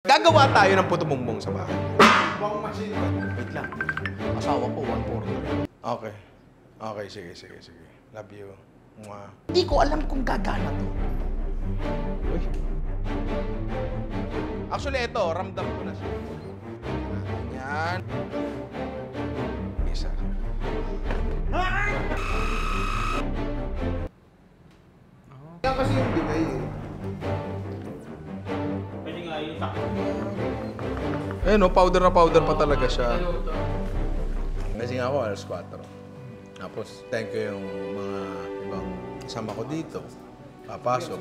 Gagawa tayo ng puto bongbong sa bahay. Bong machine. Wait lang. Asawa ko, 140. Okay. Okay, sige. Love you. Mwah. Hindi ko alam kung gagana to. Uy. Actually, ito, ramdam ko na siya. Yan. Isa. Yan kasi yung bigay eh. Pwede nga yung takot. Eh no, powder na powder pa talaga siya. Kasi nga ako, alas 4. Tapos, thank you yung mga ibang kasama ko dito. Papasok.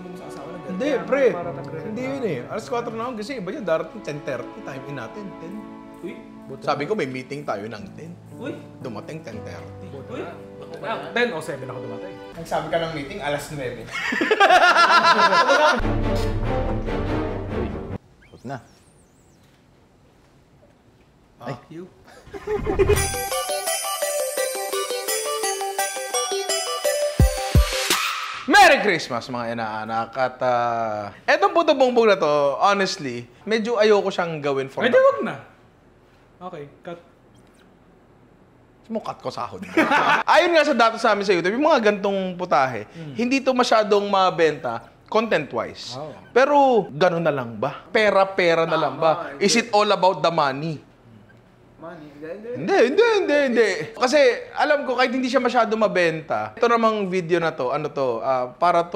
Hindi, pre. Hindi yun eh. Alas 4 na ako kasi iba yun. Darating 10:30. Time in natin, 10. Uy. Sabi ko, may meeting tayo ng 10. Uy. Dumating 10:30. Uy. 10 o 7 ako dumatay. Ang sabi ka ng meeting, alas 9. Put na. Ay. You. Merry Christmas mga inaanak at etong puto bongbong na to, honestly, medyo ayoko siyang gawin for Pwede wag na. Okay, cut. Cut ko sahod. Ayon nga sa data sa amin sa YouTube, yung mga gantong putahe, hindi to masyadong mabenta content-wise. Oh. Pero gano'n na lang ba? Pera-pera na lang ba? Is it all about the money? Money? Hindi. Kasi alam ko kahit hindi siya masyado mabenta, ito namang video na to, ano to, para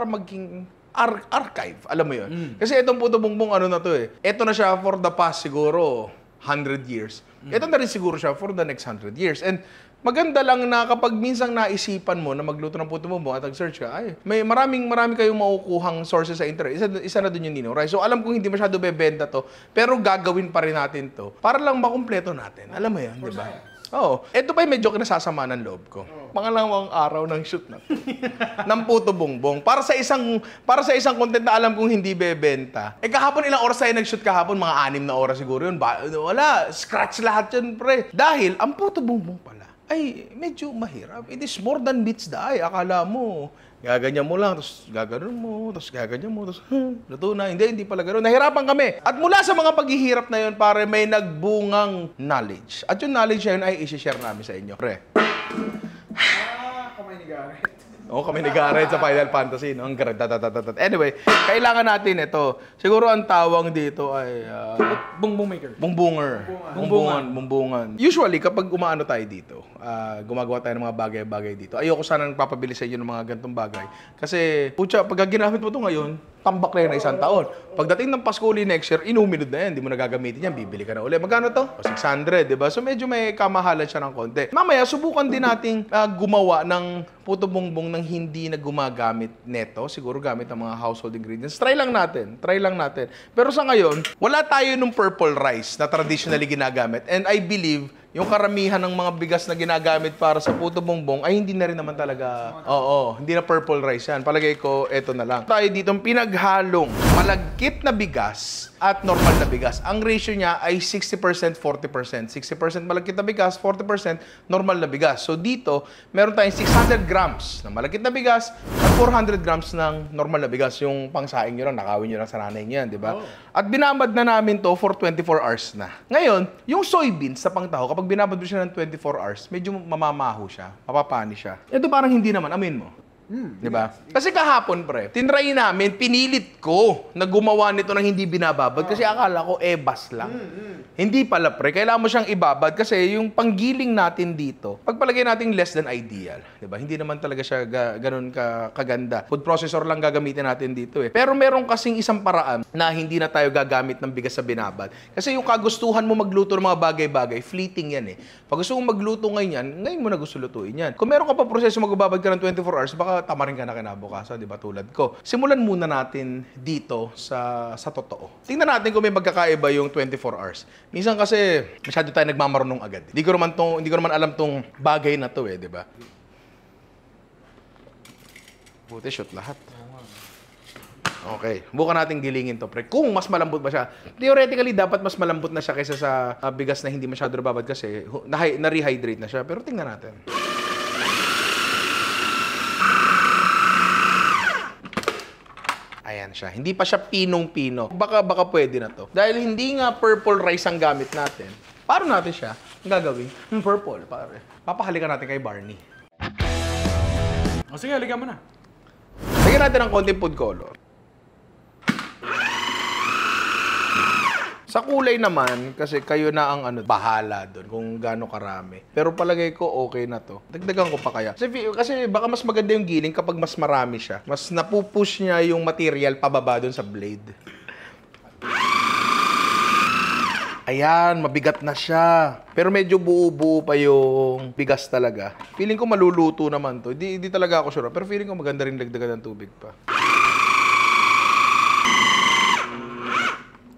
maging archive, alam mo yun. Kasi itong puto bongbong ano na to eh. Ito na siya for the past siguro 100 years. Ito na rin siguro siya for the next 100 years. And maganda lang na kapag minsang naisipan mo na magluto ng puto bongbong at nag-search ka, ay, may marami kayong makukuhang sources sa internet. Isa na dun yung Ninong Rai. So alam kong hindi masyado bebenta to, pero gagawin pa rin natin to para lang makumpleto natin. Alam mo yan, di ba? Oo. Ito pa yung medyo kinasasama ng loob ko. Pangalawang araw ng shoot na ng puto bongbong. Para sa isang content na alam kong hindi bebenta. Eh kahapon ilang oras tayo nag-shoot kahapon? Mga 6 na oras siguro yun. Wala. Scratch lahat yun, pre. Dahil ang puto bongbong pala ay medyo mahirap. It is more than meets the eye. Akala mo, gaganyan mo lang, tapos gaganon mo, tapos gaganyan mo, tapos luto na. Hindi pala gano'n. Nahirapan kami. At mula sa mga paghihirap na yun, pare, may nagbungang knowledge. At yung knowledge na yun ay isi-share namin sa inyo. Pre. Kamay ni Garrett. Oo, kami ni Garrett sa Final Fantasy, no? Ang Garrett. Anyway, kailangan natin ito. Siguro ang tawag dito ay Bongbong maker. Bumbungan. Usually, kapag umaano tayo dito, gumagawa tayo ng mga bagay-bagay dito, ayoko sana nagpapabili sa inyo ng mga gantong bagay. Kasi, putya, pag ginamit mo ito ngayon, tambak na yun na 1 taon. Pagdating ng Pasko uli next year, inuminod na yan. Hindi mo na gagamitin yan. Bibili ka na uli. Magkano to? 600, di ba? So, medyo may kamahalan siya ng konti. Mamaya, subukan din nating gumawa ng puto bongbong nang hindi na gumagamit neto. Siguro gamit ang mga household ingredients. Try lang natin. Pero sa ngayon, wala tayo nung purple rice na traditionally ginagamit. And I believe, yung karamihan ng mga bigas na ginagamit para sa puto bongbong ay hindi na rin naman talaga, hindi na purple rice yan. Palagay ko, eto na lang. Tayo ditong pinaghalong malagkit na bigas at normal na bigas. Ang ratio niya ay 60%, 40%. 60% malagkit na bigas, 40% normal na bigas. So dito, meron tayong 600 grams na malagkit na bigas at 400 grams ng normal na bigas. Yung pangsaing nyo lang, nakawin nyo lang sa nanay niyan, di ba? At binabad na namin to for 24 hours na. Ngayon, yung soybeans sa pangtaho, kapag binabad mo siya ng 24 hours, medyo mamamaho siya, mapapani siya. Ito parang hindi naman, amin mo. Di ba? Kasi kahapon, pre, tinry namin, pinilit ko na gumawa nito ng hindi binababad kasi akala ko bas lang. Hindi pala, pre. Kailangan mo siyang ibabad kasi yung panggiling natin dito, pagpalagay natin less than ideal. Di ba? Hindi naman talaga siya ganun kaganda. Food processor lang gagamitin natin dito eh. Pero meron kasing isang paraan na hindi na tayo gagamit ng bigas sa binabad. Kasi yung kagustuhan mo magluto ng mga bagay-bagay, fleeting yan eh. Pag gusto mong magluto ngayon mo na gusto lutuin yan. Kung meron ka pa proseso magbabad ka ng 24 hours, baka tamarin ka na kinabukasan, di ba? Tulad ko. Simulan muna natin dito sa totoo. Tingnan natin kung may magkakaiba yung 24 hours. Minsan kasi masyado tayo nagmamarunong agad. Hindi ko naman alam tong bagay na to eh, di ba? Buti shoot lahat. Okay. Bukan natin gilingin to, pre. Kung mas malambot ba siya. Theoretically, dapat mas malambot na siya kaysa sa bigas na hindi masyado nababad kasi na-rehydrate na siya. Pero tingnan natin. Ayan siya. Hindi pa siya pinong-pino. Baka pwede na to. Dahil hindi nga purple rice ang gamit natin, paano natin siya ang gagawin? Purple, pare. Papahalikan natin kay Barney. O sige, halikan mo na. Lagyan natin ng konting food color. Sa kulay naman, kasi kayo na ang bahala doon kung gaano karami. Pero palagay ko okay na to. Dagdagan ko pa kaya. Kasi baka mas maganda yung giling kapag mas marami siya. Mas napupush niya yung material pababa doon sa blade. Ayan, mabigat na siya. Pero medyo buo-buo pa yung bigas talaga. Feeling ko maluluto naman to. Di talaga ako sure. Pero feeling ko maganda rin dagdagan ng tubig pa.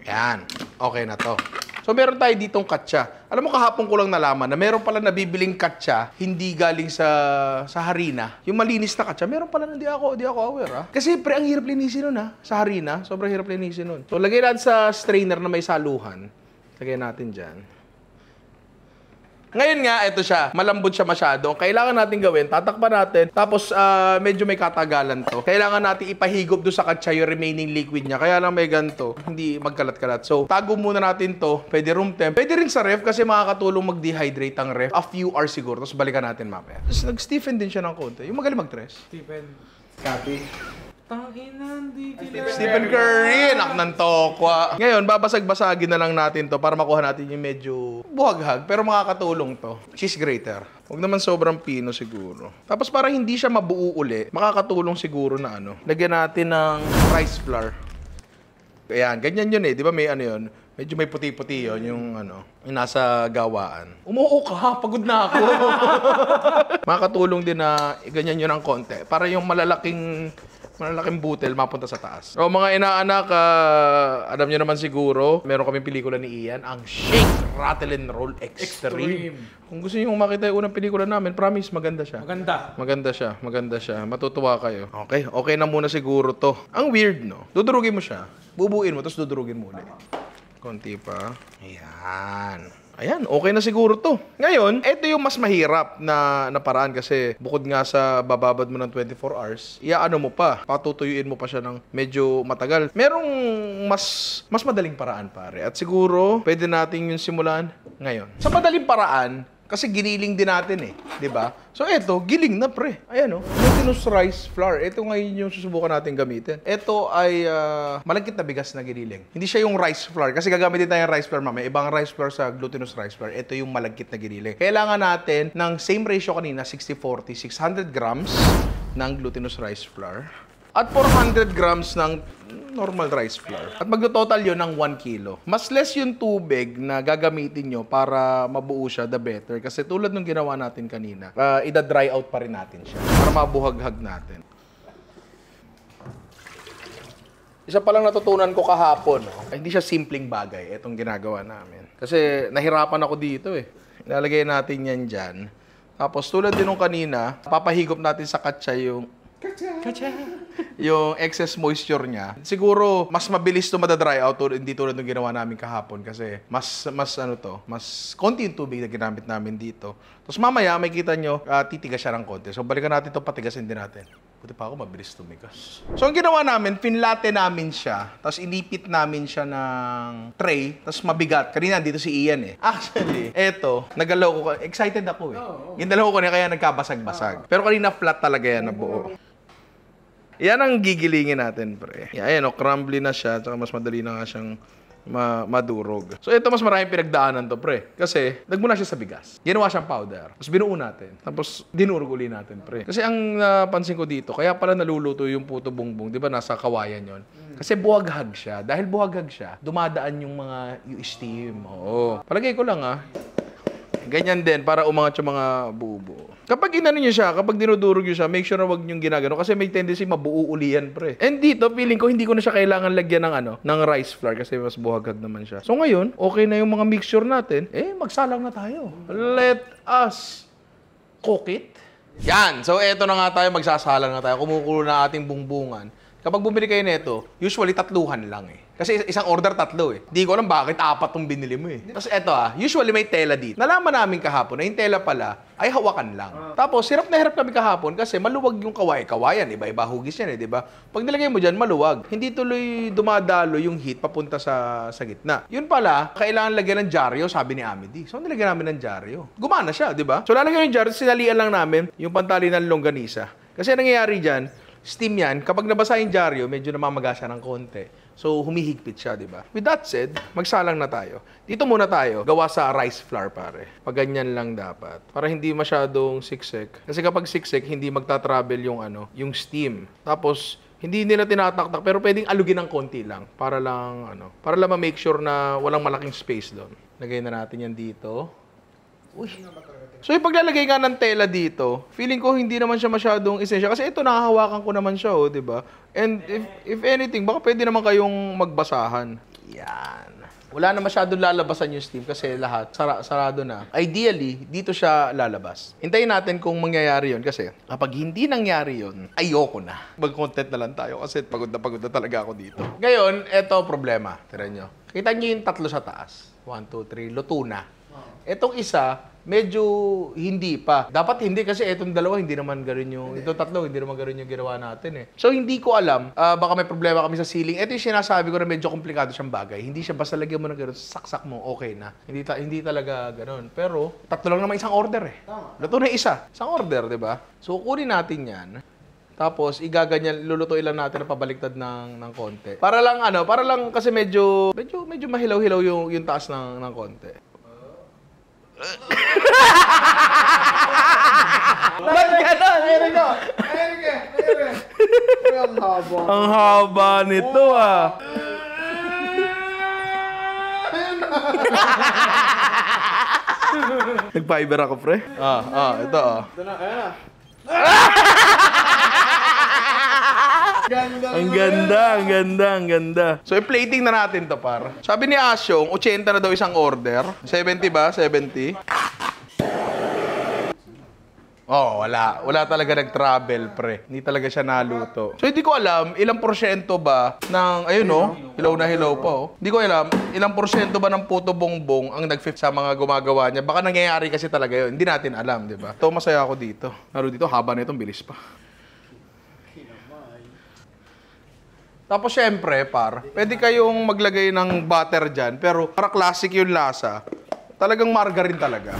Ayan. Okay na to. So, meron tayo ditong katsa. Alam mo, kahapon ko lang nalaman na meron pala nabibiling katsa, hindi galing sa harina. Yung malinis na katsa, meron pala na di ako aware, ha? Kasi, ang hirap linisin nun, ha? Sa harina, sobrang hirap linisin nun. So, lagay natin sa strainer na may saluhan. Lagay natin dyan. Ngayon nga, ito siya. Malambot siya masyado. Kailangan natin gawin, tatakpan natin. Tapos, medyo may katagalan to. Kailangan natin ipahigop doon sa katsa yung remaining liquid niya. Kaya lang may ganito. Hindi magkalat-kalat. So, tago muna natin to. Pwede room temp. Pwede rin sa ref kasi makakatulong mag-dehydrate ang ref. A few hours siguro. Tapos balikan natin mamaya. Tapos nag-stiffen din siya ng konti. Yung magaling mag-tres. Stephen. Copy. Tanginan, di kila. Stephen Curry, anak ng tokwa. Ngayon, babasag-basagin na lang natin to para makuha natin yung medyo buhaghag. Pero makakatulong to. Cheese grater. Huwag naman sobrang pino siguro. Tapos para hindi siya mabuo uli, makakatulong siguro na lagyan natin ng rice flour. Ayan, ganyan yun eh. Di ba may yun? Medyo may puti-puti yun, yung yung nasa gawaan. Umuo ka, pagod na ako. Makakatulong din na ganyan yun ng konti. Para yung malalaking butel mapunta sa taas. O mga inaanak, alam nyo naman siguro, meron kaming pelikula ni Ian, ang Shake, Rattle and Roll Extreme. Kung gusto nyo makita yung unang pelikula namin, promise, maganda siya. Maganda siya. Matutuwa kayo. Okay na muna siguro to. Ang weird, no? Dudurugin mo siya. Bubuin mo, tapos dudurugin mo ulit. Konti pa. Ayan, okay na siguro to. Ngayon, ito yung mas mahirap na paraan kasi bukod nga sa bababad mo ng 24 hours, iaano mo pa, patutuyuin mo pa siya ng medyo matagal. Merong mas madaling paraan, pare. At siguro, pwede natin yung simulan ngayon. Sa madaling paraan, kasi giniling din natin eh, 'di ba? So eto, giling na pre. Ayan glutinous rice flour. Ito ngayon yung susubukan natin gamitin. Ito ay malagkit na bigas na giniling. Hindi siya yung rice flour kasi gagamitin tayo ng rice flour mamaya. Ibang rice flour sa glutinous rice flour. Ito yung malagkit na giniling. Kailangan natin ng same ratio kanina, 60-40, 600 grams ng glutinous rice flour at 400 grams ng normal rice flour. At magto-total yun ng 1 kilo. Mas less yung tubig na gagamitin nyo para mabuo siya, the better. Kasi tulad nung ginawa natin kanina, ida-dry out pa rin natin siya para mabuhaghag natin. Isa pa lang natutunan ko kahapon, hindi siya simpleng bagay, itong ginagawa namin. Kasi nahirapan ako dito eh. Ilalagay natin yan dyan. Tapos tulad din nung kanina, papahigop natin sa katsa yung yung excess moisture niya. Siguro mas mabilis to madadry out hindi tulad ng ginawa namin kahapon kasi mas konti yung tubig na ginamit namin dito. Tapos mamaya makikita nyo titigas siya ng konti. So balikan natin to, patigasin din natin. Buti pa ako mabilis tumigas. So ang ginawa namin, pinlate namin siya. Tapos inipit namin siya ng tray. Tapos mabigat. Kanina dito si Ian eh. Actually, eto, nagalaw ko. Excited ako eh. Yung dalawa ko niya kaya nagkabasag-basag. Pero kanina flat talaga yan na buo. Yan ang gigilingin natin, pre. Ayan, crumbly na siya. Tsaka mas madali na nga siyang madurog. So, ito mas maraming pinagdaanan to, pre. Kasi, nagmula siya sa bigas. Ginawa siyang powder. Tapos, binuo natin. Tapos, dinurog uli natin, pre. Kasi, ang napansin ko dito, kaya pala naluluto yung puto bumbong. Di ba, nasa kawayan yon. Kasi, buhaghag siya. Dahil buhaghag siya, dumadaan yung mga steam. Oo. Palagay ko lang, ganyan din, para umangat yung mga buo-buo. Kapag inano nyo siya, kapag dinudurog nyo siya, make sure na wag nyo ginagano kasi may tendency mabuo uli yan, pre. And dito, feeling ko, hindi ko na siya kailangan lagyan ng ng rice flour kasi mas buhaghag naman siya. So ngayon, okay na yung mga mixture natin, magsalang na tayo. Let us cook it. Yan. So eto na nga tayo, magsasalang na tayo. Kumukulo na ating bungbungan. Kapag bumili kayo nito, usually 3 lang eh. Kasi isang order tatlo eh. Hindi ko alam bakit apat tong binili mo eh. Tapos eto usually may tela dito. Nalaman namin kahapon na yung tela pala ay hawakan lang. Tapos hirap na hirap kami kahapon kasi maluwag yung kawayan. Iba-iba hugis yan eh, di ba? Pag nilagay mo dyan, maluwag. Hindi tuloy dumadalo yung heat papunta sa gitna. Yun pala, kailangan lagyan ng dyaryo, sabi ni Amity. So nilagyan namin ng dyaryo. Gumana siya, di ba? So lalagyan yung dyaryo, sinalian lang namin yung pantali ng longganisa. Kasi nangyayari dyan, steam yan, kapag nabasa yung dyaryo, medyo namamaga siya ng konti. So, humihigpit siya, di ba? With that said, magsalang na tayo. Dito muna tayo, gawa sa rice flour, pare. Pag ganyan lang dapat. Para hindi masyadong siksik. Kasi kapag siksik, hindi magta-travel yung yung steam. Tapos, hindi nila tinataktak, pero pwedeng alugin ng konti lang. Para lang, para lang ma-make sure na walang malaking space doon. Lagay na natin yan dito. Uy. So, yung paglalagay nga ng tela dito, feeling ko hindi naman siya masyadong essential. Kasi ito, nakahawakan ko naman siya, di ba? And if anything, baka pwede naman kayong magbasahan. Yan. Wala na masyadong lalabasan yung steam kasi lahat sarado na. Ideally, dito siya lalabas. Hintayin natin kung mangyayari yun kasi kapag hindi nangyari yun, ayoko na. Mag-content na lang tayo kasi pagod na talaga ako dito. Ngayon, eto problema. Tira nyo. Kita nyo yung tatlo sa taas. 1, 2, 3. Luto na. Etong isa, medyo hindi pa. Dapat hindi kasi etong dalawa hindi naman ganoon yung itong tatlo hindi naman ganoon yung ginawa natin eh. So hindi ko alam, baka may problema kami sa ceiling. Ito yung sinasabi ko na medyo komplikado siyang bagay. Hindi siya basta lagyan mo ng ganoon, saksak mo, okay na. Hindi talaga ganoon. Pero tatlo lang naman isang order eh. Luto na isa. Isang order, 'di ba? So kunin natin 'yan. Tapos igaganyan lulutuin lang natin na pabaliktad ng konti. Para lang kasi medyo mahilaw-hilaw yung taas ng konti. Ba't gano'n? Ang haba nito Nag-fiber ako, pre. Ito Ito na, ayan na. Ang ganda. So, i-plating na natin to, par. Sabi ni Asyong, 80 na daw isang order. 70 ba? 70? Oh, wala. Wala talaga nag-travel, pre. Hindi talaga siya naluto. So, hindi ko alam, ilang porsyento ba ng, hilaw na hilaw pa, Hindi ko alam, ilang porsyento ba ng puto bongbong ang nag-fit sa mga gumagawa niya. Baka nangyayari kasi talaga yun. Hindi natin alam, di ba? Ito, masaya ako dito. Lalo dito, haba na itong bilis pa. Tapos, syempre, pwede kayong maglagay ng butter dyan, pero para classic yung lasa, talagang margarine talaga.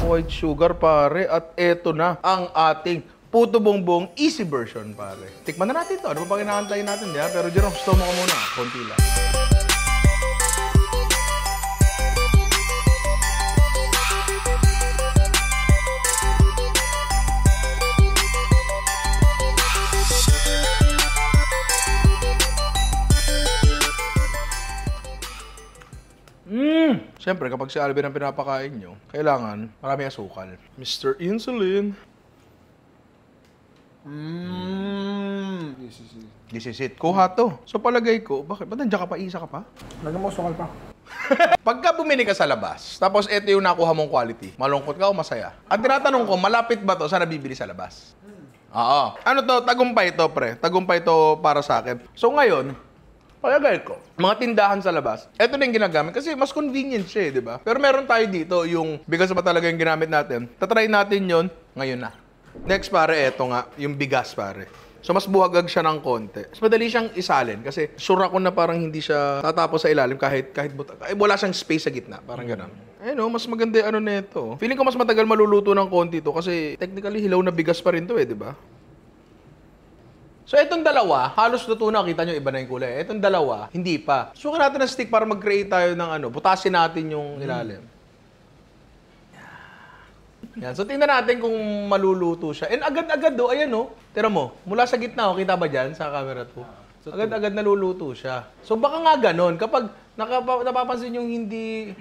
White sugar, pare. At eto na ang ating puto bongbong easy version, pare. Tikman na natin to. Ano pa inaantay natin, di ba? Pero Jerome, gusto mo ko muna. Konti lang. Siyempre, kapag si Alvin ang pinapakain nyo, kailangan marami asukal. Mr. Insulin. This is it. Kuha to. So palagay ko, bakit? Ba't nandiyan ka pa? Isa ka pa? Lagyan mo, sukal pa. Pagka bumili ka sa labas, tapos ito yung nakuha mong quality, malungkot ka o masaya? At tinatanong ko, malapit ba to sa nabibili sa labas? Oo. Ano to? Tagumpay to, pre. Tagumpay to para sa akin. So ngayon, palagay ko, mga tindahan sa labas, eto na yung ginagamit kasi mas convenient siya, di ba? Pero meron tayo dito, yung bigas ba talaga yung ginamit natin. Tatry natin yon ngayon na. Next, pare, eto nga, yung bigas, pare. So, mas buhagag siya ng konti. Mas madali siyang isalin kasi sure ako na parang hindi siya tatapos sa ilalim kahit wala siyang space sa gitna. Parang gano'n. Ayun, mas maganda yung neto. Feeling ko mas matagal maluluto ng konti to kasi technically hilaw na bigas pa rin to di ba? So, itong dalawa, halos luto na. Kita nyo, iba na yung kulay. Itong dalawa, hindi pa. Suka natin ng stick para mag-create tayo ng butasin natin yung ilalim. Yan. So, tingnan natin kung maluluto siya. And agad-agad ayan tira mo, mula sa gitna, kita ba dyan sa camera to? Agad-agad naluluto siya. So, baka nga ganon. Kapag napapansin yung hindi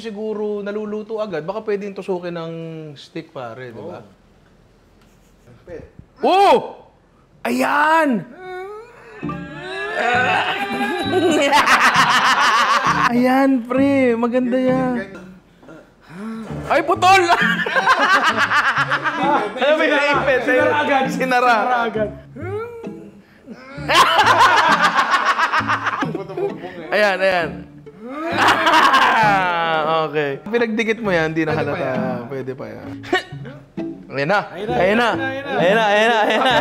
siguro naluluto agad, baka pwedeng tusukin ng stick, pare, di ba? Oh! Ayan! Ayan, pre. Maganda yan. Ay, putol! Ano ba yung naipit? Sinara agad. Ayan, ayan. Okay. Pinagdikit mo yan, hindi na halata. Pwede pa yan. Ayan na. Ayan na. Ayan na. Ayan na. Ayan na.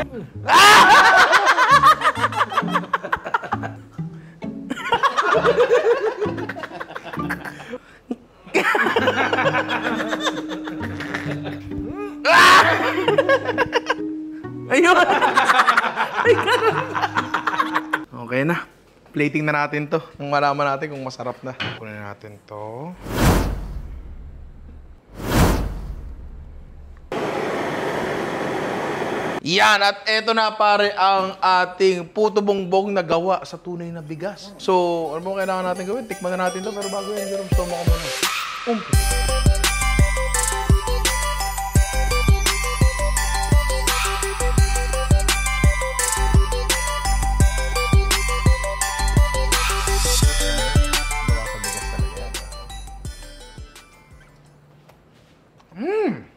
Ayun! Ay, ganun. Okay na. Plating na natin to. Nang malaman natin kung masarap na. Kunin natin to. Yan, at eto na pare ang ating puto bongbong na gawa sa tunay na bigas. So, ano mo kailangan natin gawin? Tikman na natin to, pero bago yan, Jerome, stoma ko muna.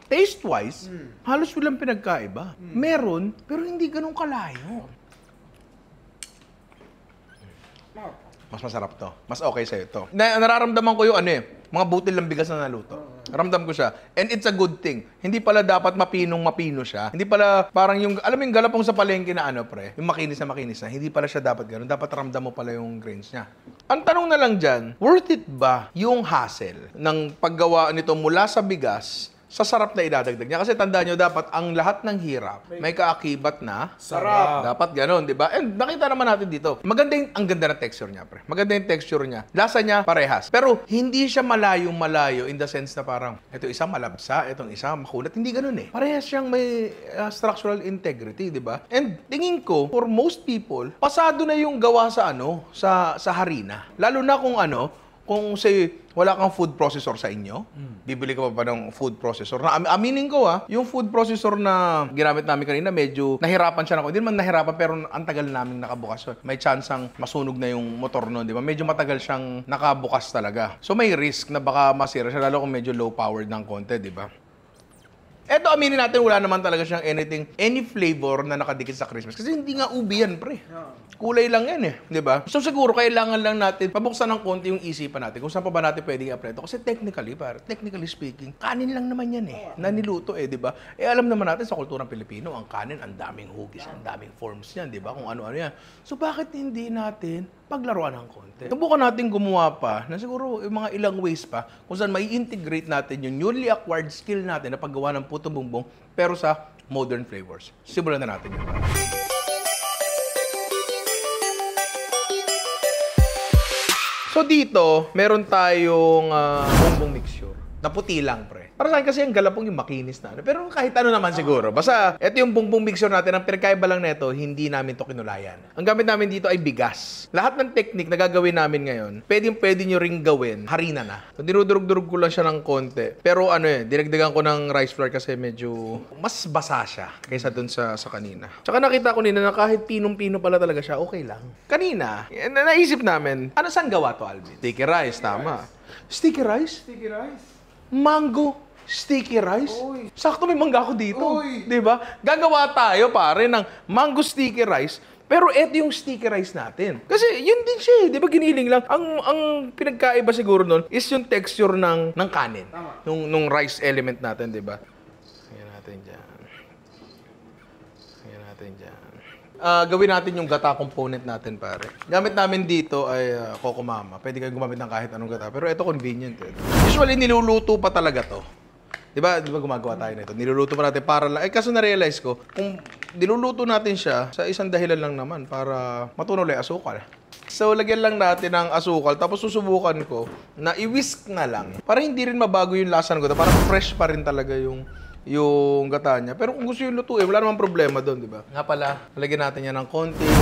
Taste-wise, halos walang pinagkaiba. Meron, pero hindi ganun kalayo. Mas masarap to. Mas okay sa'yo to. Nararamdaman ko yung mga butil ng bigas na naluto. Ramdam ko siya. And it's a good thing. Hindi pala dapat mapino siya. Hindi pala parang yung, alam mo yung galapong sa palengke na pre, yung makinis na. Hindi pala siya dapat ganun. Dapat ramdam mo pala yung grains niya. Ang tanong na lang dyan, worth it ba yung hassle ng paggawa nito mula sa bigas sa sarap na idadagdag niya? Kasi tandaan nyo, dapat ang lahat ng hirap may kaakibat na Sarap. dapat ganon, di ba? And nakita naman natin dito, ang ganda ng texture niya, pre. Maganda yung texture niya. Lasa niya, parehas. Pero hindi siya malayo in the sense na parang, ito isa malabsa, itong isa makulat. Hindi ganon eh. Parehas siyang may structural integrity, di ba? And tingin ko, for most people, pasado na yung gawa sa harina. Lalo na kung say, wala kang food processor sa inyo, bibili ka pa ng food processor. Na, aminin ko yung food processor na ginamit namin kanina, medyo nahirapan siya na. Hindi man nahirapan, pero ang tagal namin nakabukas. May chance ang masunog na yung motor noon, di ba? Medyo matagal siyang nakabukas talaga. So may risk na baka masira siya, lalo kung medyo low powered ng konti, di ba? Eto, aminin natin, wala naman talaga siyang any flavor na nakadikit sa Christmas. Kasi hindi nga ubi yan, pre. Kulay lang yan di ba? So siguro, kailangan lang natin pabuksan ng konti yung isipan natin kung saan pa ba natin pwedeng i-apply ito. Kasi technically speaking, kanin lang naman yan na niluto di ba? Alam naman natin sa kulturang Pilipino, ang kanin, ang daming hugis, ang daming forms yan, di ba? Kung ano-ano yan. So bakit hindi natin paglaruan ng konti? Subukan natin gumawa pa na siguro yung mga ilang ways pa kung saan may integrate natin yung newly acquired skill natin na paggawa ng puto bongbong pero sa modern flavors. Simulan na natin yun. So dito, meron tayong bongbong mixture. Na puti lang, pre. Para sa akin kasi ang galapong yung makinis na. Pero kahit ano naman siguro. Basta, ito yung bongbong mixture natin. Ang pinagkaiba lang nito, hindi namin to kinulayan. Ang gamit namin dito ay bigas. Lahat ng technique na gagawin namin ngayon, pwede nyo ring gawin, harina na. So, dinudurog-durog ko lang siya ng konti. Pero dinagdagan ko ng rice flour kasi medyo mas basa siya kaysa dun sa kanina. Tsaka nakita ko nila na kahit pinong-pino pala talaga siya, okay lang. Kanina, naisip namin, saan gawa to, Alvin? Sticky rice, tama. Sticky rice? Sticky rice? Mango sticky rice? Oy. Sakto may mangga ako dito. Oy. Di ba? Gagawa tayo, pare, ng mango sticky rice. Pero eto yung sticky rice natin. Kasi yun din siya, di ba giniling lang. Ang pinagkaiba siguro nun is yung texture ng kanin. Tama. Nung rice element natin, di ba? Ayan natin dyan. Gawin natin yung gata component natin, pare. Gamit namin dito ay Coco Mama. Pwede kayo gumamit ng kahit anong gata. Pero ito convenient. Usually, niluluto pa talaga to. Di ba gumagawa tayo nito? Niluluto pa natin para lang. Kaso na-realize ko, kung niluluto natin siya, sa isang dahilan lang naman para matunaw lang asukal. So, lagyan lang natin ng asukal. Tapos susubukan ko na i-whisk na lang. Para hindi rin mabago yung lasa ng gata. Parang fresh pa rin talaga yung gata niya. Pero kung gusto yung lutuin, wala namang problema doon, di ba? Nga pala, lagyan natin yan ng konting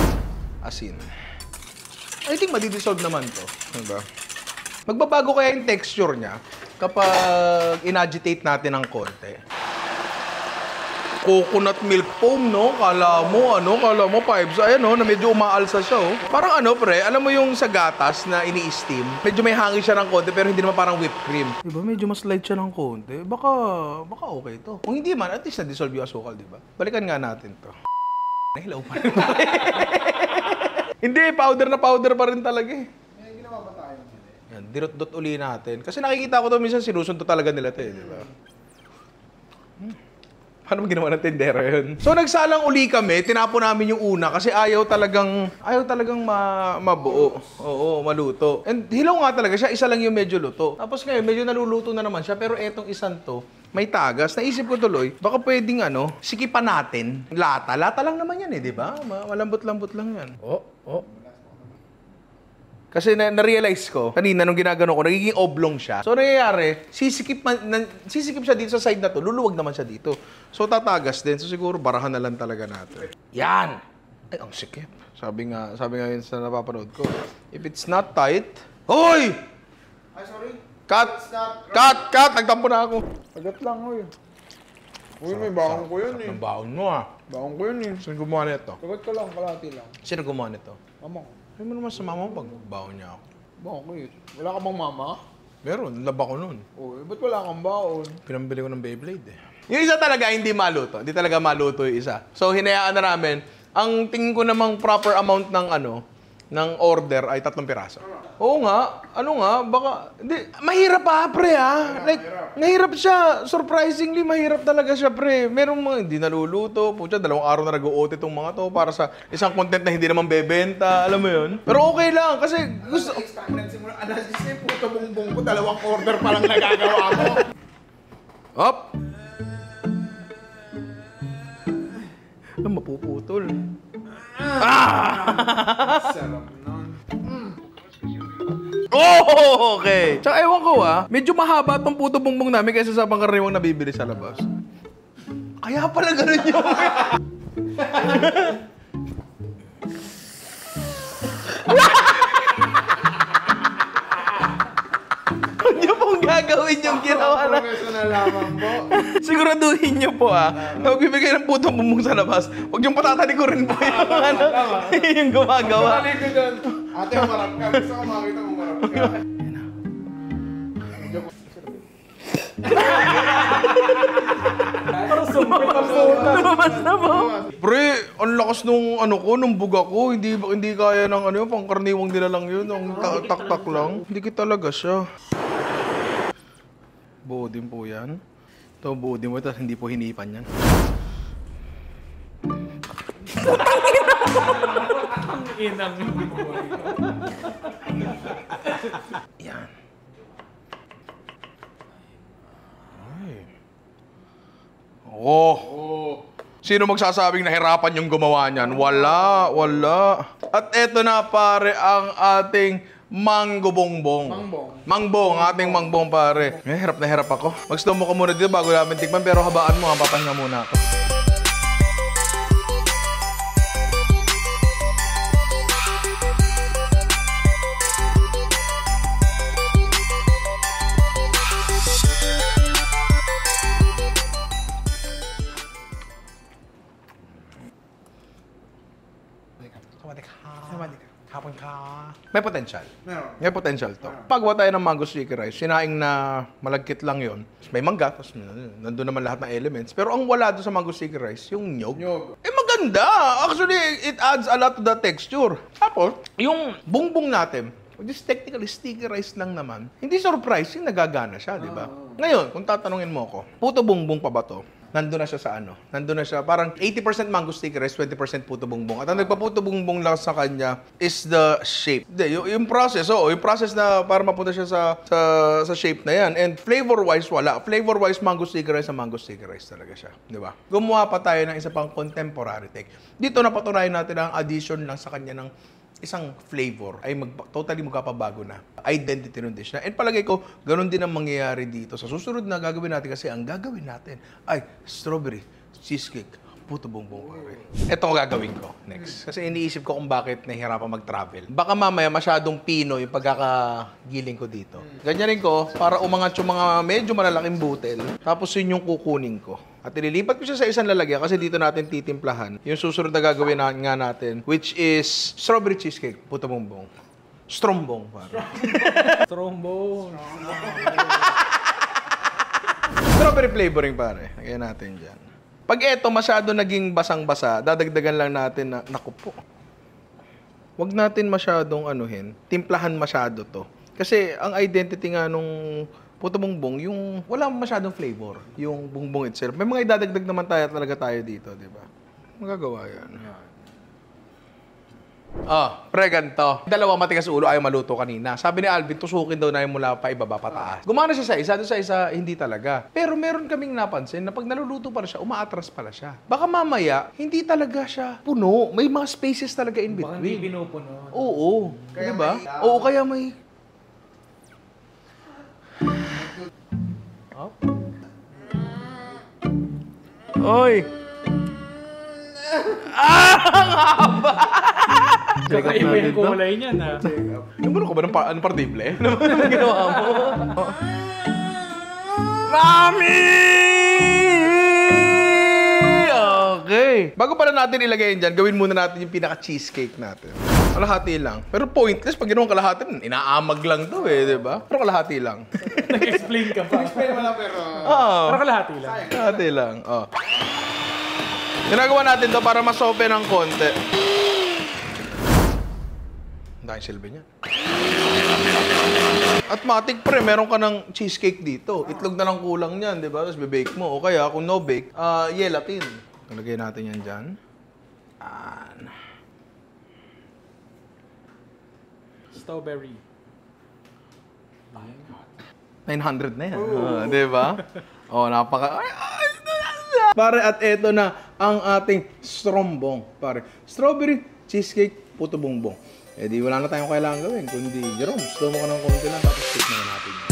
asin. I think madidissolve naman to. Di ba? Magbabago kaya yung texture niya kapag in-agitate natin ng konti. Coconut milk foam, no? Kala mo, pipes. Ayan, no? Na medyo umaalsa siya, oh. Parang pre, alam mo yung sa gatas na ini-steam, medyo may hangin siya ng konti, pero hindi naman parang whipped cream. Diba? Medyo mas light siya ng konti. Baka okay to. Kung hindi man, at least na-dissolve yung asukal, diba? Balikan nga natin to. Hello pa rin. Hindi, powder na powder pa rin talaga eh. Yan, dirot-dot uli natin. Kasi nakikita ko to minsan sinusunod talaga nila to eh, di ba? Paano mo ginawa ng tindera yun? So nagsalang uli kami, tinapon namin yung una kasi ayaw talagang mabuo. Oo, maluto. And hilaw nga talaga siya, isa lang yung medyo luto. Tapos ngayon, medyo naluluto na naman siya, pero etong isang to, may tagas. Naisip ko tuloy, baka pwedeng sikipan natin. Lata. Lata lang naman yan eh, di ba? Malambot-lambot lang yan. Kasi na-realize ko, kanina nung ginagano ko, nagiging oblong siya. So, nangyayari, sisikip siya dito sa side na to, luluwag naman siya dito. So, tatagas din. So, siguro, barahan na lang talaga natin. Yan! Ay, ang sikip. Sabi nga yun sa napapanood ko, if it's not tight... Hoy! Ay, sorry. Cut! Cut! Nagtampo na ako. Agad lang, hoy. Uy, may baon ko yun eh. Ang baon mo Baon ko yun eh. Sino gumawa nito? Agad ka lang, kalahati lang. Sino gumawa nito? Mama ko. Ay mo naman sa mama mo pag baon niya ako. Baon ko yun. Wala ka bang mama? Meron, laba ko nun. Uy, ba't wala kang baon? Pinambili ko ng Beyblade eh. Yung isa talaga hindi maluto. Hindi talaga maluto yung isa. So hinayaan na namin. Ang tingin ko namang proper amount ng order ay 3 piraso. Oo nga. Ano nga? Baka... Hindi. Mahirap pa, pre, ha? Like, mahirap siya. Surprisingly, mahirap talaga siya, pre. Merong mga hindi naluluto. Pucha, 2 araw na nag-OT itong mga to para sa isang content na hindi naman bebenta. Alam mo yun? Pero okay lang. Kasi gusto... Nagsimula, analysis na yung puto bongbong ko. 2 order pa lang nagagawa mo. Up! Mapuputol. Sarap nun. Oh, okay. Tsaka ewan ko medyo mahaba tong puto bongbong namin kaysa sa pangkaraniwang nabibili sa labas. Kaya pala ganun yun. Huwag niyo pong gagawin yung ginawa na. Professional lamang po. Siguraduhin niyo po na magbibigay ng puto bongbong sa labas. Huwag niyong patatalikurin po yung yung gumagawa. Balik ko dyan. Ate, umarap ka. Gusto ko makita mo umarap ka. Parang sumpit ang puta. Lumabas na po. Pre, ang lakas nung buga ko. Hindi kaya ng pangkarniwang nila lang yun. Ang tak-tak lang. Hindi talaga siya. Buo din po yan. Ito, buo din mo. Tapos hindi po hinipan yan. Inang. Yan. Ay. Oh. Sino magsasabing nahirapan yung gumawa niyan? Wala. At eto na pare ang ating mango bongbong. Mangbong, ating mangbong pare. Hirap na hirap ako. Mag-slow mo ka muna dito bago namin tikman pero habaan mo, papahinga muna ako. May potential. May potential to. Pagwa tayo ng mango sticky rice, sinaing na malagkit lang yon. May mangga, tapos nandun naman lahat ng elements. Pero ang wala doon sa mango sticky rice, yung nyog. Maganda! Actually, it adds a lot to the texture. Tapos, yung bongbong natin, which is technically sticky rice lang naman, hindi surprising, nagagana siya, di ba? Ngayon, kung tatanungin mo ako, puto bongbong pa ba to? Nandun na siya sa Nandun na siya, parang 80% mango sticky rice, 20% puto bongbong. At ang nagpaputo bongbong lang sa kanya is the shape. Yung process, yung process na para mapunta siya sa shape na yan. And flavor-wise, wala. Flavor-wise, mango sticky rice na mango sticky rice talaga siya. Di ba? Gumawa pa tayo ng isa pang contemporary take. Dito napatunayan natin ang addition lang sa kanya ng isang flavor ay totally magpapabago na identity ng dish na. And palagay ko, ganun din ang mangyayari dito. Sa susunod na gagawin natin kasi ang gagawin natin ay strawberry cheesecake puto bongbong pare. Ito ang gagawin ko next. Kasi iniisip ko kung bakit nahihirapan mag-travel. Baka mamaya masyadong Pino yung pagkakagiling ko dito. Ganyanin ko para umangat yung mga medyo malalaking butel. Tapos yun yung kukunin ko. At ililipat ko siya sa isang lalagyan kasi dito natin titimplahan yung susunod na gagawin nga natin, which is strawberry cheesecake, puto bongbong. Strombong, pare. Trombone. Strawberry flavoring, pare. Lagyan natin dyan. Pag eto masyado naging basang-basa, dadagdagan lang natin na, naku po. wag natin masyadong timplahan masyado to. Kasi ang identity nga nung puto bongbong, yung wala masyadong flavor, yung bongbong itself. May mga idadagdag naman tayo dito, di ba? Magagawa yan. Pre, ganito. Dalawa matigas ulo ayaw maluto kanina. Sabi ni Alvin, tusukin daw na yung mula pa ibaba pataas. Gumana siya sa isa, doon sa isa, hindi talaga. Pero meron kaming napansin na pag naluluto pala siya, umaatras pala siya. Baka mamaya, hindi talaga siya puno. May mga spaces talaga in Baka hindi between. pinupuno. Oo. Diba? Oo, kaya may... Oh? Oy! Kakaiba yung kulay niya na. Namuno ko ba ng partible? Ano ba ginawa mo? Mami! Okay. Bago pala natin ilagay yan dyan, gawin muna natin yung pinaka-cheesecake natin. Kalahati lang. Pero pointless, pag ginawang kalahati, inaamag lang to di ba? Pero kalahati lang. Nag-explain ka pa. Explain mo lang pero... Oo. Para kalahati lang. Kalahati lang. Ginagawa natin to para mas open ng konti. Dahil silbi niya. At matik pre, meron ka ng cheesecake dito. Itlog na lang kulang niyan, di ba? Tapos bibake mo. O kaya, kung no bake, gelatin. Lagay natin yan dyan. 'Strawberry. 900 na yan. Di ba? Napaka... Pare, at eto na ang ating strombong. Pare, strawberry cheesecake puto bongbong. Di wala na tayong kailangan gawin. Kundi, Jerome, slow mo ka ng konti lang, tapos stick na natin yan.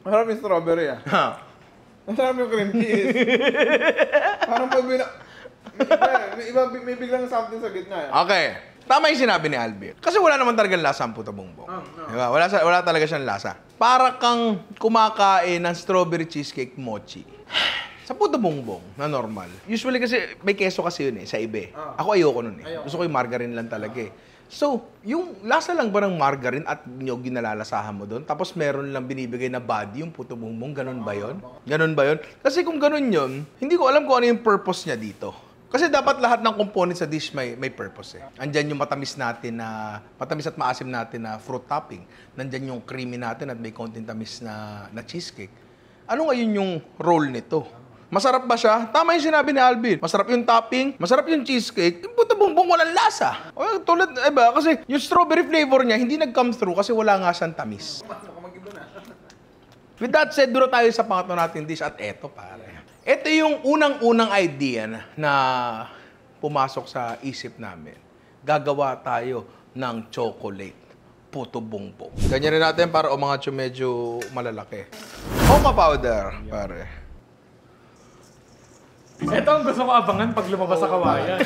Masarap yung strawberry Masarap yung cream cheese. Parang pag may biglang something sa gitna. Okay. Tama yung sinabi ni Alvin. Kasi wala naman talagang lasa ang puto bongbong. No. Diba? Wala talaga siyang lasa. Para kang kumakain ng strawberry cheesecake mochi. Sa puto bongbong na normal. Usually kasi may keso kasi yun sa iba. Ako ayoko nun Gusto ko yung margarine lang talaga So, yung lasa lang ba ng margarine at nyog yung nalalasahan mo doon? Tapos meron lang binibigay na body yung puto bongbong. Ganun ba yun? Ganun ba yun? Kasi kung ganun yun, hindi ko alam kung ano yung purpose niya dito. Kasi dapat lahat ng components sa dish may purpose Andyan yung matamis natin matamis at maasim natin na fruit topping. Nandyan yung creamy natin at may konting tamis na cheesecake. Ano ngayon yung role nito? Masarap ba siya? Tama yung sinabi ni Alvin. Masarap yung topping, masarap yung cheesecake, yung puto bongbong walang lasa. Tulad, kasi yung strawberry flavor niya hindi nag-come through kasi wala nga siyang tamis. With that said, duro tayo sa pangatlo natin dish at eto pare. Ito yung unang-unang idea na pumasok sa isip namin. Gagawa tayo ng chocolate puto bongbong. Ganyan rin natin para umangat yung medyo malalaki. Mocha powder, pare. Ito ang gusto ko abangan pag lumabas sa kawayan.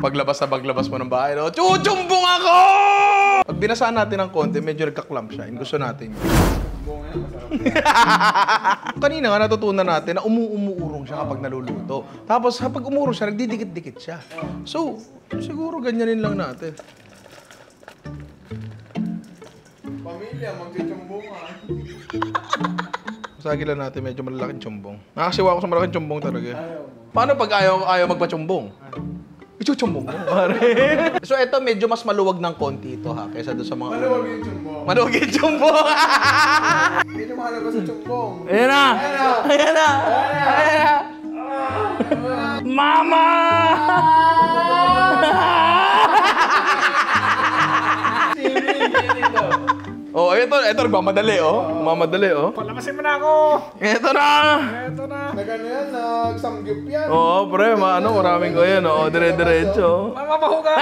Paglabas mo ng bahay, chuchumbong ako! Pag binasaan natin ng konti, medyo nagka-clump siya. Gusto natin yun. Kanina nga natutunan natin na umuurong siya kapag naluluto. Tapos kapag umurong siya, nagdidikit-dikit siya. So, siguro ganyanin lang natin. Pamilya, magchichumbungan. Masagi lang natin medyo malalaking tsumbong. Nakasiwa ako sa malaking tsumbong talaga. Paano pag ayaw magpa-tsumbong? Ichuchumbong mo. So ito medyo mas maluwag ng konti ito kaysa doon sa mga... Maluwag yung chumbong. Maluwag yung tsumbong! Hindi na mahalabas sa chumbong. Ayan na! Ayan na! Ayan na! Mama! Ito nagmamadali, Mamadali, Palamasin mo na ako! Ito na! Ito na! Nagano yan, nagsamgyup yan. Pre, maraming ko yan, dire-diretso. Mama, mahuga!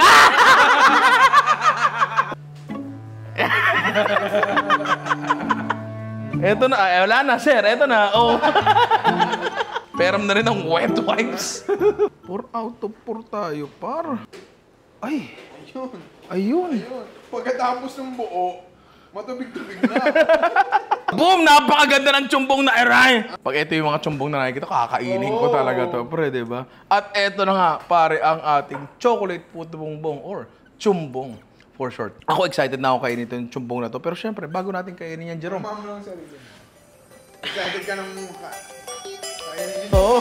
Ito na, wala na, sir. Ito na, Peram na rin ang wet wipes. 4 out of 4 tayo, par. Ay, ayun. Pagkatapos ng buo, Matubig-tubig na. Boom! Napakaganda ng tsumbong na eray! Pag ito yung mga tsumbong na nakikita, kakainin ko talaga to, pre, di ba? At eto na nga, pare, ang ating chocolate puto bongbong or tsumbong for short. Ako excited na ako kainin itong tsumbong na to. Pero syempre, bago natin kainin yan, Jerome. Mama lang sarili. Excited ka ng mukha. Kaya Oo.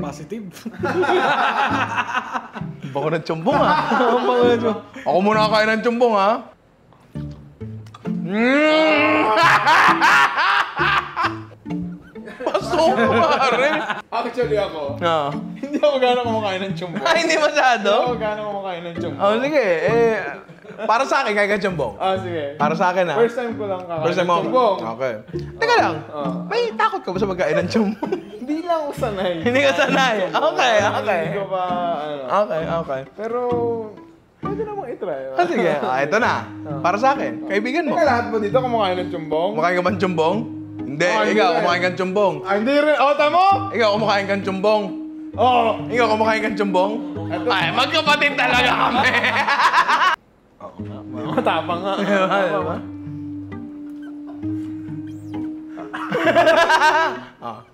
Positive. Bako ng tsumbong, ha? Bako ng tsumbong. Ako muna kakain ng tsumbong, ha? Pasok, pare! Actually ako, Ah. hindi ako gano'ng kumakain ng tsumbong. Ay, hindi masyado? Hindi ako gano'ng kumakain ng tsumbong. Oh, sige. Para sa akin, kaya ka tsumbong. Sige. Para sa akin, ha? First time ko lang kakain First time ng mo? tsumbong. Okay. Teka lang. Oh. May takot ka ba sa pagkain ng tsumbong? Hindi lang ako sanay. Hindi ka sanay. Okay, okay. Hindi ko pa, ano. Okay, okay. Pero, pwede namang itry. Ah, sige. Ito na. Para sa akin. Kaibigan mo. Teka, lahat ba dito kumakain ng tsumbong? Kumakain ka ba ng tsumbong? Hindi. Hindi Ikaw, rin. kumakain ka ng tsumbong. Hindi rin. Oh, tamo? Ikaw, kumakain ka ng tsumbong. Oo. Ikaw, kumakain ka ng tsumbong. Ay, magkapatid talaga kami. Matapang nga. Diba?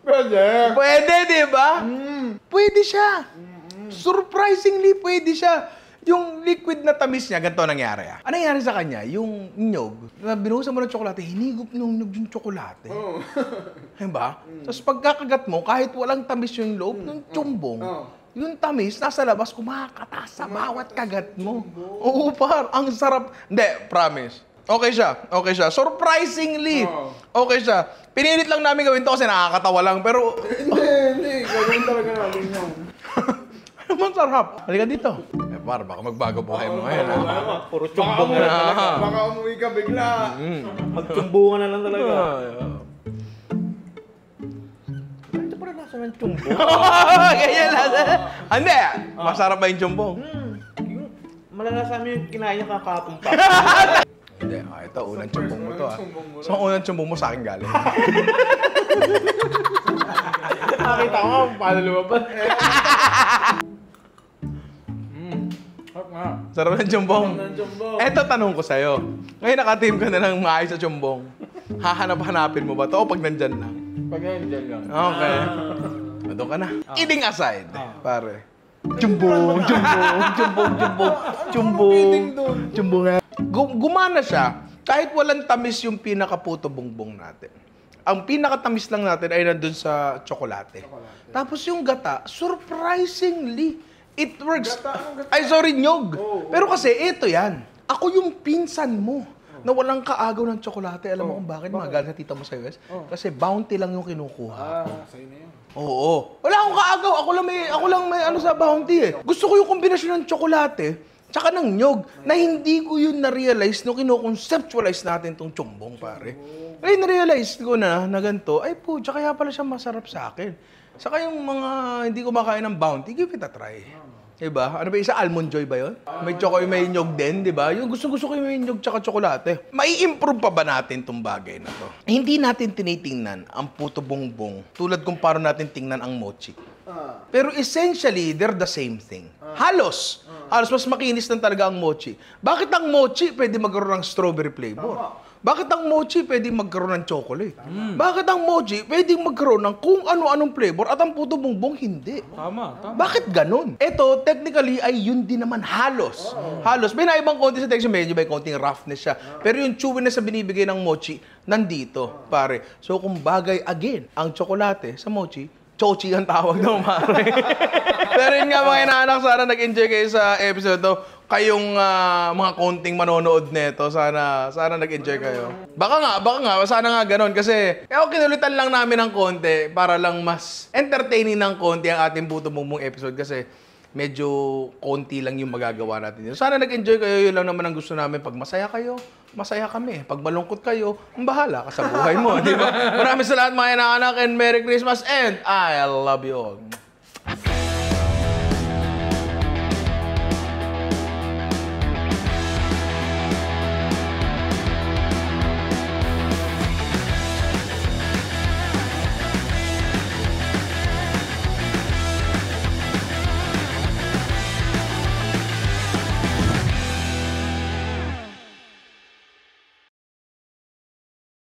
Pwede. Pwede, di ba? Pwede siya. Surprisingly, pwede siya. Yung liquid na tamis niya, ganito nangyari. Ano nangyari sa kanya? Yung nyog, na binuhusan mo ng tsokolate, hinigop ng nyog yung tsokolate. Oo. Diba? Tapos pagkakagat mo, kahit walang tamis yung loob ng tsumbong, yung tamis, nasa labas, kumakata sa bawat kagat mo. Oo, par. Ang sarap. Hindi, promise. Okay siya. Okay siya. Surprisingly, okay siya. Pinilit lang namin gawin to kasi nakakatawa lang, pero Hindi. Gawin talaga natin yun. naman sarap. Halika dito. Par, baka magbago buhay mo ngayon. Ha? Puro tsumbong na lang talaga. Baka umuwi ka bigla. Magtsumbungan na lang talaga. Ito pa rin nasa ng tsumbong. Ganyan lang. Hindi. Masarap ba yung tsumbong? Malalasa mo yung kinain niya kakapong pa. Hindi. Ito, unang tsumbong mo to. So, ang unang tsumbong mo sa akin galing. Nakita ko nga, paano lumabas. Sarap nga. Sarap ng tsumbong. Ng tsumbong. Eto, tanong ko sa'yo. Ngayon nakateam ka na ng maayos sa tsumbong. Hahanap-hanapin mo ba to o pag nandyan lang? Pag nandiyan lang. Okay. Doon ka na. Kidding aside, pare. Tsumbong, tsumbong, tsumbong, tsumbong, tsumbong, tsumbong. Gumana siya kahit walang tamis yung pinakaputo bongbong natin. Ang pinakatamis lang natin ay nandun sa tsokolate. Tapos yung gata, surprisingly, it works. Ay, sorry, nyog. Pero kasi, ito yan. Ako yung pinsan mo na walang kaagaw ng tsokolate. Alam mo kung bakit? Magagal na tita mo sa US? Kasi bounty lang yung kinukuha. Sa'yo na yun. Oo. Wala akong kaagaw. Ako lang may ano sa bounty eh. Gusto ko yung kombinasyon ng tsokolate tsaka ng nyog na hindi ko yun na-realize nung kino-conceptualize natin tong tsumbong, pare. Ay, na-realize ko na ganito, ay po, tsaka kaya pala siya masarap sa akin. Saka yung mga hindi kumakain ng bounty, give it a try. Diba? Ano ba isa? Almond Joy ba yun? May may nyog din, diba? Yung gusto ko yung may nyog tsaka tsokolate. Mai-improve pa ba natin tong bagay na to? Hindi natin tinitingnan ang puto bongbong tulad kung paano natin tingnan ang mochi. Pero essentially, they're the same thing. Halos mas makinis lang talaga ang mochi. Bakit ang mochi pwede magkaroon ng strawberry flavor? Bakit ang mochi pwede magkaroon ng chocolate? Bakit ang mochi pwede magkaroon ng kung ano-anong flavor at ang puto bongbong hindi? Tama, tama. Bakit ganun? Ito, technically, ay yun din naman halos. Halos. May naibang konti sa texture, medyo may konting roughness siya. Pero yung chewiness na binibigay ng mochi, nandito, pare. So, kung bagay, again, ang tsokolate sa mochi, chochi ang tawag daw, pare. Pero yun nga, mga inaanak, sana nag-enjoy kayo sa episode to. Kayong mga konting manonood nito, sana nag-enjoy kayo. Baka nga, sana nga ganun. Kasi, kinulitan lang namin ng konti para lang mas entertaining ng konti ang ating Puto Bongbong episode. Kasi, medyo konti lang yung magagawa natin dito. Sana nag-enjoy kayo. Yun lang naman ang gusto namin. Pag masaya kayo, masaya kami. Pag malungkot kayo, bahala ka sa buhay mo. Di ba? Maraming salamat mga inaanak and Merry Christmas and I love you all.